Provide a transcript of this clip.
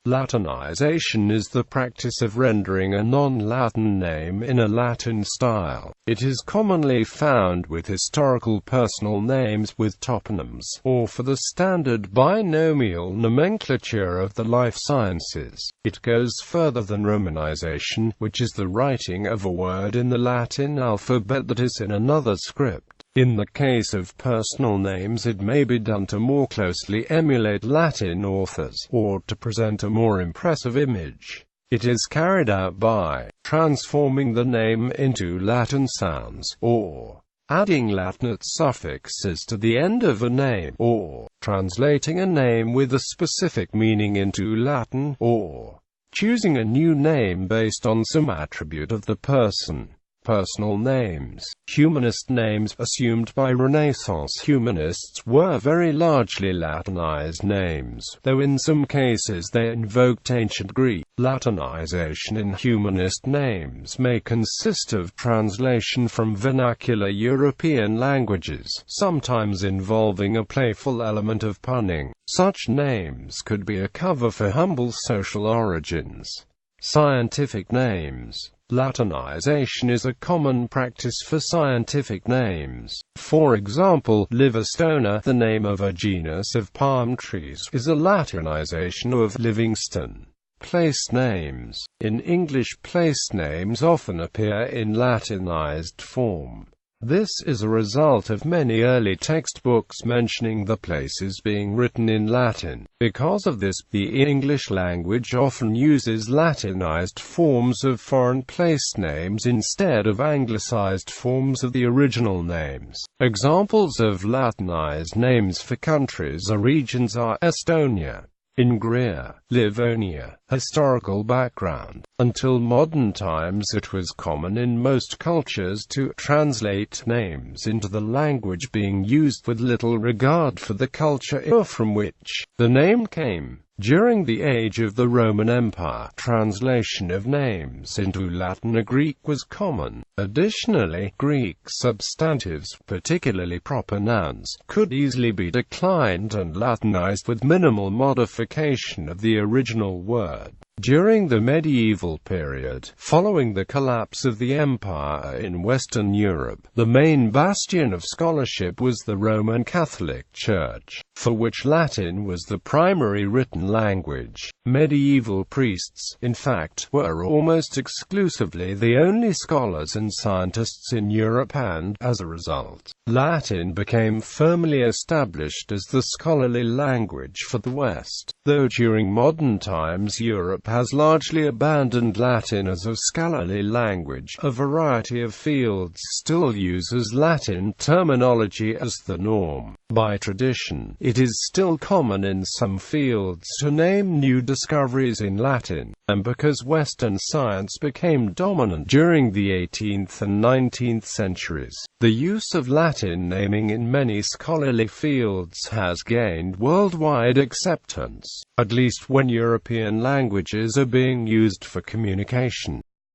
Latinization is the practice of rendering a non-Latin name in a Latin style. It is commonly found with historical personal names with toponyms, or for the standard binomial nomenclature of the life sciences. It goes further than romanisation, which is the writing of a word in the Latin alphabet that is in another script. In the case of personal names, it may be done to more closely emulate Latin authors, or to present a more impressive image. It is carried out by transforming the name into Latin sounds, or adding Latinate suffixes to the end of a name, or translating a name with a specific meaning into Latin, or choosing a new name based on some attribute of the person. Personal names. Humanist names assumed by Renaissance humanists were very largely Latinized names, though in some cases they invoked ancient Greek. Latinization in humanist names may consist of translation from vernacular European languages, sometimes involving a playful element of punning. Such names could be a cover for humble social origins. Scientific names. Latinization is a common practice for scientific names. For example, Livistona, the name of a genus of palm trees, is a Latinization of Livingston. Place names. In English, place names often appear in Latinized form. This is a result of many early textbooks mentioning the places being written in Latin. Because of this, the English language often uses Latinized forms of foreign place names instead of anglicized forms of the original names. Examples of Latinized names for countries or regions are Estonia, Ingria, Livonia. Historical background. Until modern times, it was common in most cultures to translate names into the language being used with little regard for the culture from which the name came. During the age of the Roman Empire, translation of names into Latin or Greek was common. Additionally, Greek substantives, particularly proper nouns, could easily be declined and Latinized with minimal modification of the original word. During the medieval period, following the collapse of the empire in Western Europe, the main bastion of scholarship was the Roman Catholic Church, for which Latin was the primary written language. Medieval priests, in fact, were almost exclusively the only scholars and scientists in Europe, and, as a result, Latin became firmly established as the scholarly language for the West. Though during modern times Europe has largely abandoned Latin as a scholarly language, a variety of fields still uses Latin terminology as the norm. By tradition, it is still common in some fields to name new discoveries in Latin, and because Western science became dominant during the 18th and 19th centuries, the use of Latin naming in many scholarly fields has gained worldwide acceptance, at least when European languages are being used for communication.